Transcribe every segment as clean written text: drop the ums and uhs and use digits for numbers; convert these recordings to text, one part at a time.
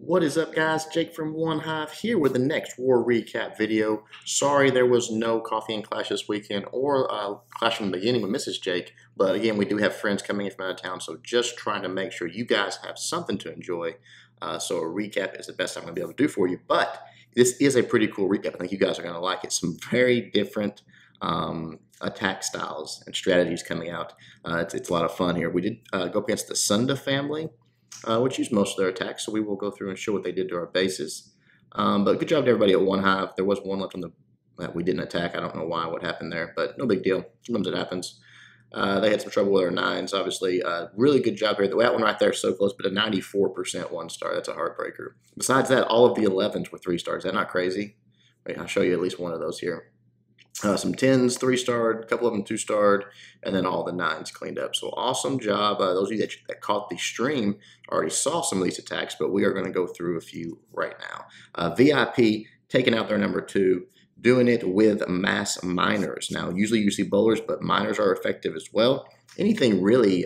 What is up, guys? Jake from OneHive here with the next war recap video. Sorry there was no Coffee and Clash this weekend or Clash from the beginning with Mrs. Jake, but again, we do have friends coming in from out of town, so just trying to make sure you guys have something to enjoy. So a recap is the best I'm going to be able to do for you, but this is a pretty cool recap. I think you guys are going to like it. Some very different attack styles and strategies coming out. It's a lot of fun here. We did go up against the Sunda family, which used most of their attacks, so we will go through and show what they did to our bases. But good job to everybody at OneHive. There was one left on the that we didn't attack. I don't know why, what happened there, but no big deal. Sometimes it happens. They had some trouble with our 9s, obviously. Really good job here. That one right there is so close, but a 94% 1-star. That's a heartbreaker. Besides that, all of the 11s were 3-stars. Is that not crazy? Wait, I'll show you at least one of those here. Some 10s, 3-starred, a couple of them 2-starred, and then all the 9s cleaned up. So awesome job. Those of you that caught the stream already saw some of these attacks, but we are going to go through a few right now. VIP taking out their number 2, doing it with mass miners. Now, usually you see bowlers, but miners are effective as well. Anything really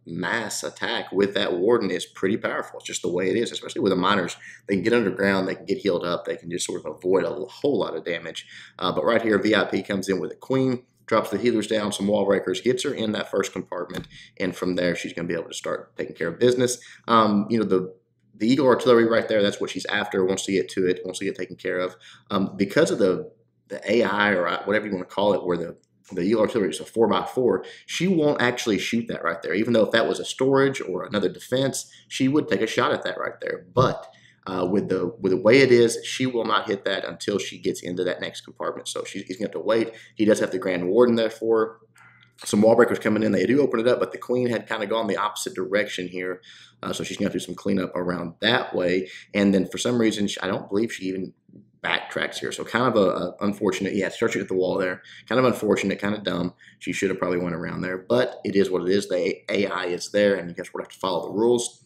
mass attack with that warden is pretty powerful. It's just the way it is, especially with the miners. They can get underground, they can get healed up, they can just sort of avoid a whole lot of damage. But right here, VIP comes in with a queen, drops the healers down, some wall breakers, gets her in that first compartment, and from there she's going to be able to start taking care of business. The Eagle Artillery right there, that's what she's after, wants to get to it, wants to get taken care of. Because of the AI or whatever you want to call it, where the Eagle Artillery is a 4x4, she won't actually shoot that right there. Even though if that was a storage or another defense, she would take a shot at that right there. But with the way it is, she will not hit that until she gets into that next compartment. So he's going to have to wait. He does have the Grand Warden there for her. Some wall breakers coming in. They do open it up, but the queen had kind of gone the opposite direction here. So she's going to do some cleanup around that way. And then for some reason, I don't believe she even backtracks here. So kind of a unfortunate. Yeah, starts at the wall there. Kind of unfortunate, kind of dumb. She should have probably went around there, but it is what it is. The AI is there, and you guys will have to follow the rules.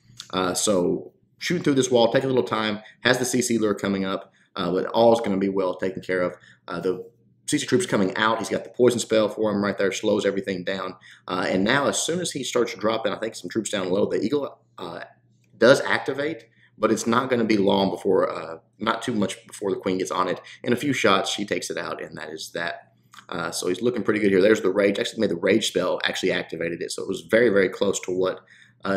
So shooting through this wall, take a little time. Has the CC lure coming up, but all is going to be well taken care of. The CC troops coming out. He's got the poison spell for him right there, slows everything down. And now as soon as he starts dropping, I think some troops down low, the Eagle does activate, but it's not going to be long before, not too much before the queen gets on it. In a few shots, she takes it out, and that is that. So he's looking pretty good here. There's the rage. Actually made the rage spell, actually activated it. So it was very, very close to what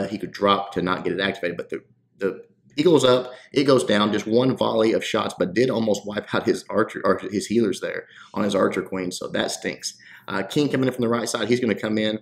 he could drop to not get it activated. But the Eagle's up, it goes down, just one volley of shots, but did almost wipe out his archer or his healers there on his archer queen, so that stinks. King coming in from the right side, he's going to come in,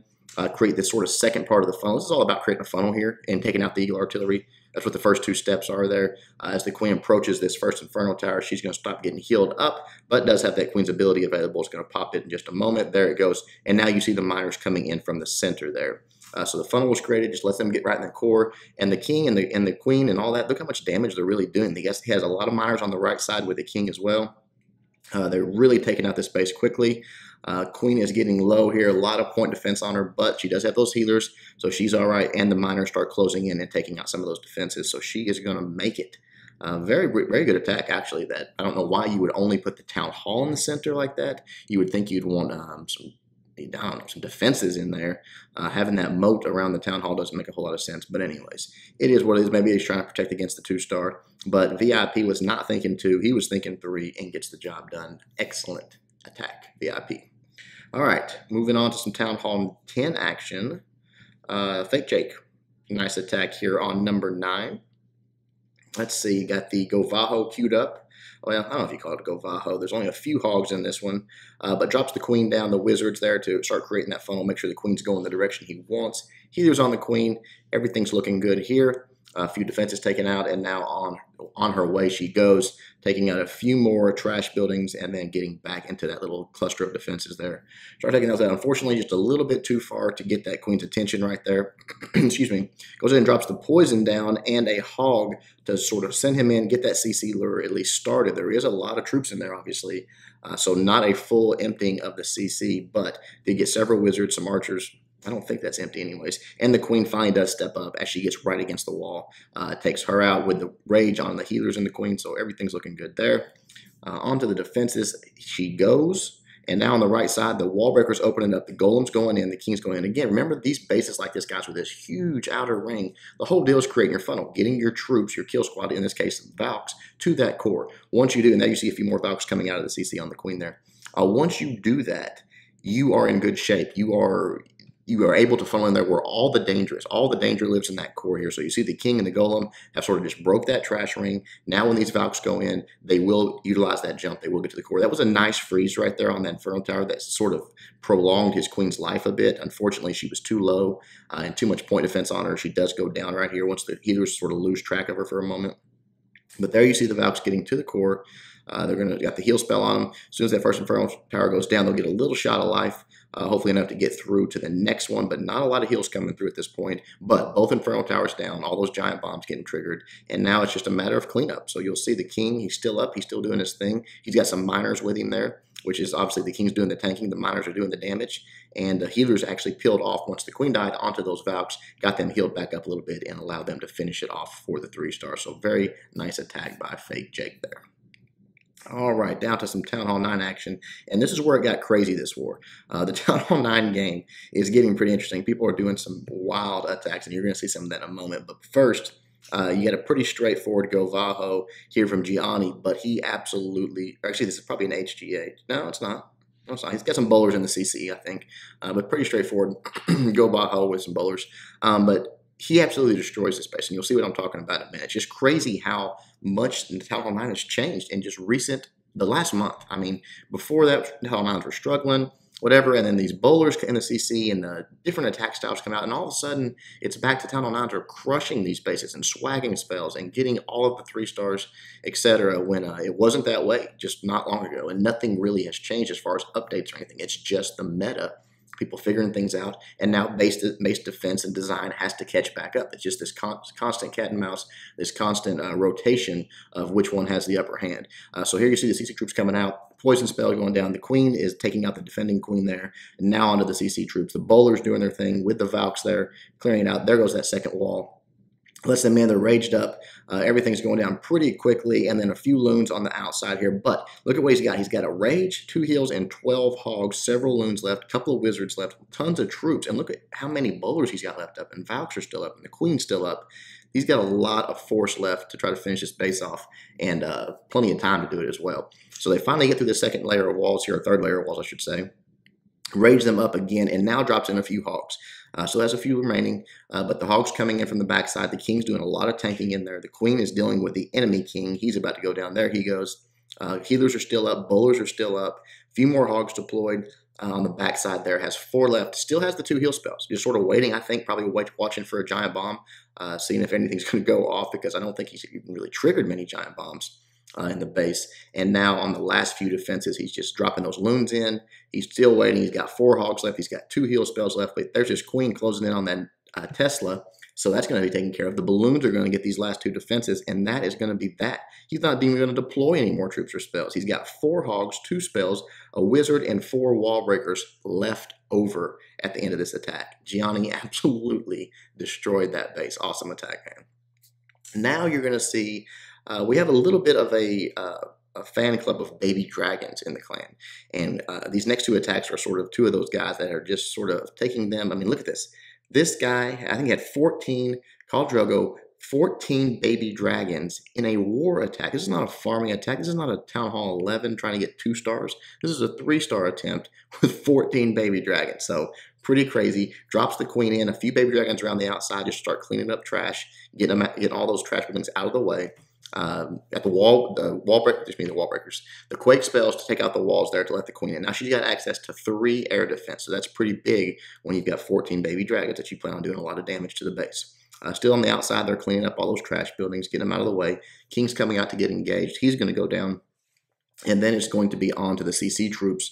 create this sort of second part of the funnel. This is all about creating a funnel here and taking out the Eagle Artillery. That's what the first 2 steps are there. As the queen approaches this first Inferno Tower, she's going to stop getting healed up, but does have that queen's ability available. It's going to pop it in just a moment. There it goes. And now you see the miners coming in from the center there. So the funnel was created, just let them get right in the core. And the king and the queen and all that, look how much damage they're really doing. He has a lot of miners on the right side with the king as well. They're really taking out this base quickly. Queen is getting low here, a lot of point defense on her, but she does have those healers, so she's all right. And the miners start closing in and taking out some of those defenses, so she is going to make it. Very, very good attack, actually. That I don't know why you would only put the town hall in the center like that. You would think you'd want some defenses in there. Having that moat around the town hall doesn't make a whole lot of sense. But anyways, it is what it is. Maybe he's trying to protect against the 2-star. But VIP was not thinking 2. He was thinking 3 and gets the job done. Excellent attack, VIP. All right, moving on to some Town Hall 10 action. Fake Jake. Nice attack here on number 9. Let's see, got the Govaho queued up. Well, I don't know if you call it a Govaho. There's only a few hogs in this one, but drops the queen down, the wizards there to start creating that funnel, make sure the queen's going the direction he wants. Healers on the queen. Everything's looking good here. A few defenses taken out, and now on her way she goes, taking out a few more trash buildings and then getting back into that little cluster of defenses there. Start taking those out. Unfortunately, just a little bit too far to get that queen's attention right there. Excuse me. Goes in and drops the poison down and a hog to sort of send him in, get that CC lure at least started. There is a lot of troops in there, obviously, so not a full emptying of the CC, but did get several wizards, some archers. I don't think that's empty anyways. And the queen finally does step up as she gets right against the wall. Takes her out with the rage on the healers and the queen, so everything's looking good there. Onto the defenses she goes, And now on the right side, the wall breaker's opening up, the golem's going in, the king's going in. Again, remember these bases like this, guys, with this huge outer ring. The whole deal is creating your funnel, getting your troops, your kill squad, in this case, Valks, to that core. Once you do, and now you see a few more Valks coming out of the CC on the queen there. Once you do that, you are in good shape. You are able to funnel in there where all the danger lives in that core here. So you see the king and the golem have sort of just broke that trash ring. Now when these Valks go in, they will utilize that jump. They will get to the core. That was a nice freeze right there on that Inferno Tower that sort of prolonged his queen's life a bit. Unfortunately, she was too low and too much point defense on her. She does go down right here once the healers sort of lose track of her for a moment. But there you see the Valks getting to the core. They're going to got the heal spell on them. As soon as that first Inferno Tower goes down, they'll get a little shot of life, hopefully enough to get through to the next one, but not a lot of heals coming through at this point. But both Inferno Towers down, all those giant bombs getting triggered, and now it's just a matter of cleanup. So you'll see the king, he's still up, he's still doing his thing. He's got some miners with him there, which is obviously the king's doing the tanking, the miners are doing the damage, and the healers actually peeled off once the queen died onto those Valks, got them healed back up a little bit, and allowed them to finish it off for the 3-star. So very nice attack by Fake Jake there. All right, down to some Town Hall 9 action, and this is where it got crazy this war. The Town Hall 9 game is getting pretty interesting. People are doing some wild attacks, and you're going to see some of that in a moment. But first, you got a pretty straightforward go Vaho here from Gianni, but he absolutely, actually this is probably an HGA. No, it's not. No, it's not. He's got some bowlers in the CC, I think, but pretty straightforward go Vaho with some bowlers. But he absolutely destroys this base, and you'll see what I'm talking about in a minute. It's just crazy how much the Town Hall 9 has changed in just the last month. I mean, before that, Town Hall 9s were struggling, whatever, and then these bowlers in the CC and the different attack styles come out, and all of a sudden, it's back to Town Hall 9s are crushing these bases and swagging spells and getting all of the 3-stars, etc., when it wasn't that way just not long ago, and nothing really has changed as far as updates or anything. It's just the meta. People figuring things out, and now base defense and design has to catch back up. It's just this constant cat and mouse, this constant rotation of which one has the upper hand. So here you see the CC troops coming out, poison spell going down. The queen is taking out the defending queen there, and now onto the CC troops. The bowlers doing their thing with the Valks there, clearing it out. There goes that second wall. Lets them in, they're raged up. Everything's going down pretty quickly, and then a few loons on the outside here. But look at what he's got. He's got a rage, 2 heals, and 12 hogs, several loons left, a couple of wizards left, tons of troops. And look at how many bowlers he's got left up, and Valks are still up, and the queen's still up. He's got a lot of force left to try to finish this base off, and plenty of time to do it as well. So they finally get through the second layer of walls here, or third layer of walls, I should say. Rage them up again, and now drops in a few hogs. So that's a few remaining, but the hogs coming in from the backside. The king's doing a lot of tanking in there. The queen is dealing with the enemy king. He's about to go down. There he goes. Healers are still up. Bowlers are still up. A few more hogs deployed on the backside there. Has 4 left. Still has the 2 heal spells. Just sort of waiting, I think, probably watching for a giant bomb, seeing if anything's going to go off, because I don't think he's even really triggered many giant bombs in the base. And now on the last few defenses, he's just dropping those loons in. He's still waiting. He's got 4 hogs left. He's got 2 heal spells left. But there's his queen closing in on that Tesla. So that's going to be taken care of. The balloons are going to get these last 2 defenses, and that is going to be that. He's not even going to deploy any more troops or spells. He's got 4 hogs, 2 spells, a wizard, and 4 wall breakers left over at the end of this attack. Gianni absolutely destroyed that base. Awesome attack, man. Now you're going to see we have a little bit of a fan club of baby dragons in the clan. And these next 2 attacks are sort of 2 of those guys that are just sort of taking them. I mean, look at this. This guy, I think he had 14, called Drogo, 14 baby dragons in a war attack. This is not a farming attack. This is not a Town Hall 11 trying to get 2 stars. This is a 3-star attempt with 14 baby dragons. So pretty crazy. Drops the queen in, a few baby dragons around the outside, just start cleaning up trash, get all those trash buildings out of the way. At the wall breakers, the quake spells to take out the walls there to let the queen in. Now she's got access to 3 air defense, so that's pretty big when you've got 14 baby dragons that you plan on doing a lot of damage to the base. Still on the outside, they're cleaning up all those trash buildings, getting them out of the way. King's coming out to get engaged. He's going to go down, and then it's going to be on to the CC troops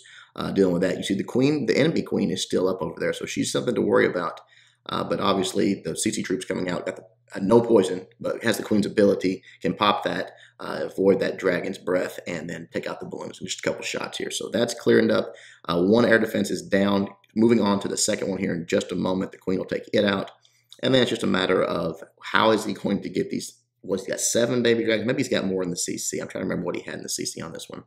dealing with that. You see the queen, the enemy queen, is still up over there, so she's something to worry about. But obviously, the CC troops coming out got no poison, but has the queen's ability, can pop that, avoid that dragon's breath, and then take out the balloons in just a couple shots here. So that's clearing up. 1 air defense is down. Moving on to the second one here in just a moment. The queen will take it out. And then it's just a matter of how is he going to get these. What's he got? 7 baby dragons? Maybe he's got more in the CC. I'm trying to remember what he had in the CC on this one.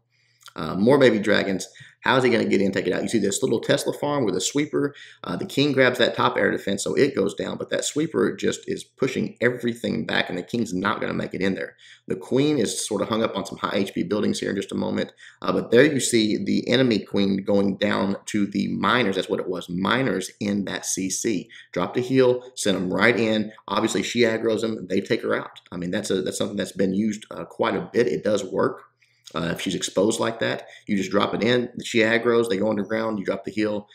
More baby dragons. How is he going to get in and take it out? You see this little Tesla farm with a sweeper. The king grabs that top air defense, so it goes down, but that sweeper just is pushing everything back, and the king's not going to make it in there. The queen is sort of hung up on some high HP buildings here in just a moment, but there you see the enemy queen going down to the miners. That's what it was, miners in that CC. Dropped a heal, sent them right in. Obviously, she aggroes them. They take her out. I mean, that's something that's been used quite a bit. It does work. If she's exposed like that, you just drop it in. She aggroes, they go underground, you drop the heal.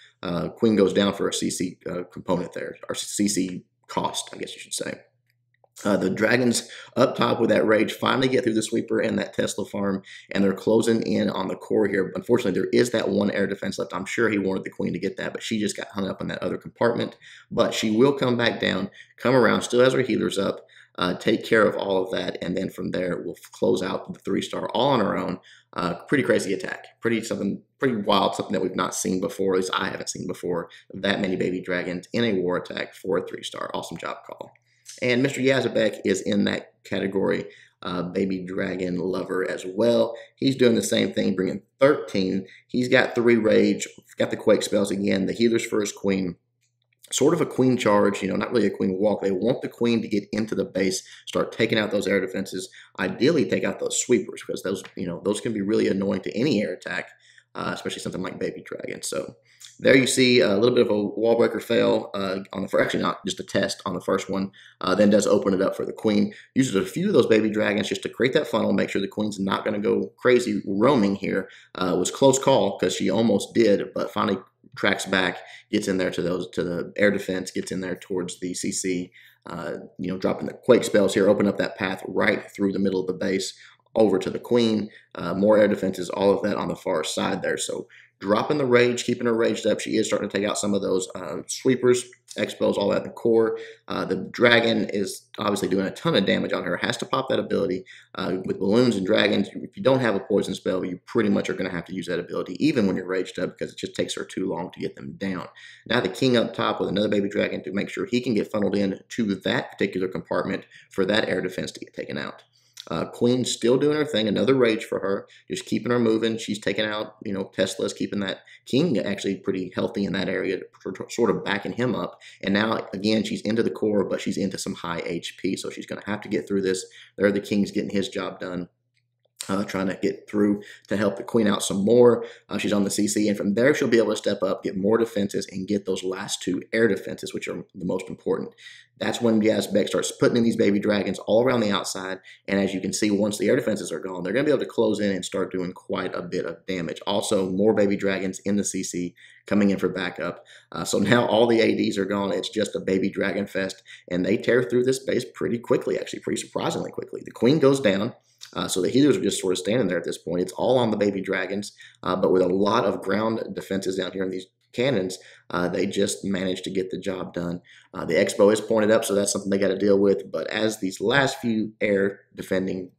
Queen goes down for a CC component there, or CC cost, I guess you should say. The dragons up top with that rage finally get through the sweeper and that Tesla farm, and they're closing in on the core here. Unfortunately, there is that one air defense left. I'm sure he wanted the queen to get that, but she just got hung up in that other compartment. But she will come back down, come around, still has her healers up, take care of all of that, and then from there we'll close out the 3-star all on our own. Pretty crazy attack, pretty wild, something that we've not seen before, at least I haven't seen before. That many baby dragons in a war attack for a 3-star. Awesome job call. And Mr. Yazbek is in that category, baby dragon lover as well. He's doing the same thing, bringing 13. He's got 3 rage, got the quake spells again, the healers for his queen. Sort of a queen charge, you know, not really a queen walk. They want the queen to get into the base, start taking out those air defenses, ideally take out those sweepers, because those, you know, those can be really annoying to any air attack, especially something like baby dragon. So there you see a little bit of a wall breaker fail on the first, actually not just a test on the first one, then does open it up for the queen. Uses a few of those baby dragons just to create that funnel, make sure the queen's not going to go crazy roaming here. It was close call because she almost did, but finally tracks back, gets in there to the air defense, gets in there towards the CC, you know, dropping the quake spells here, open up that path right through the middle of the base over to the queen. More air defenses, all of that on the far side there. So dropping the rage, keeping her raged up. She is starting to take out some of those sweepers, expos, all that in the core. The dragon is obviously doing a ton of damage on her. Has to pop that ability. With balloons and dragons, if you don't have a poison spell, you pretty much are going to have to use that ability, even when you're raged up, because it just takes her too long to get them down. Now the king up top with another baby dragon to make sure he can get funneled in to that particular compartment for that air defense to get taken out. Queen still doing her thing, another rage for her, just keeping her moving. She's taking out, you know, Tesla's keeping that king actually pretty healthy in that area, sort of backing him up. And now, again, she's into the core, but she's into some high HP, so she's going to have to get through this. There, the king's getting his job done. Trying to get through to help the queen out some more. She's on the CC, and from there she'll be able to step up, get more defenses, and get those last 2 air defenses, which are the most important. That's when Yazbek starts putting in these baby dragons all around the outside, and as you can see, once the air defenses are gone, they're going to be able to close in and start doing quite a bit of damage. Also, more baby dragons in the CC coming in for backup. So now all the ADs are gone. It's just a baby dragon fest, and they tear through this base pretty quickly, actually pretty surprisingly quickly. The queen goes down. So the healers are just sort of standing there at this point. It's all on the baby dragons, but with a lot of ground defenses down here in these cannons, they just managed to get the job done. The Expo is pointed up, so that's something they got to deal with. But as these last few air defending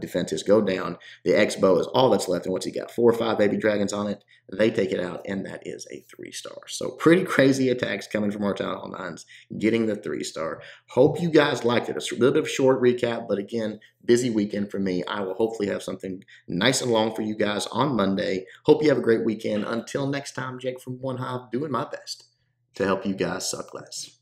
defenses go down, the Expo is all that's left. And once you got 4 or 5 baby dragons on it, they take it out, and that is a 3-star. So pretty crazy attacks coming from our Town Hall 9s, getting the 3-star. Hope you guys liked it. A little bit of a short recap, but again, busy weekend for me. I will hopefully have something nice and long for you guys on Monday. Hope you have a great weekend. Until next time, Jake from OneHive doing my best to help you guys suck less.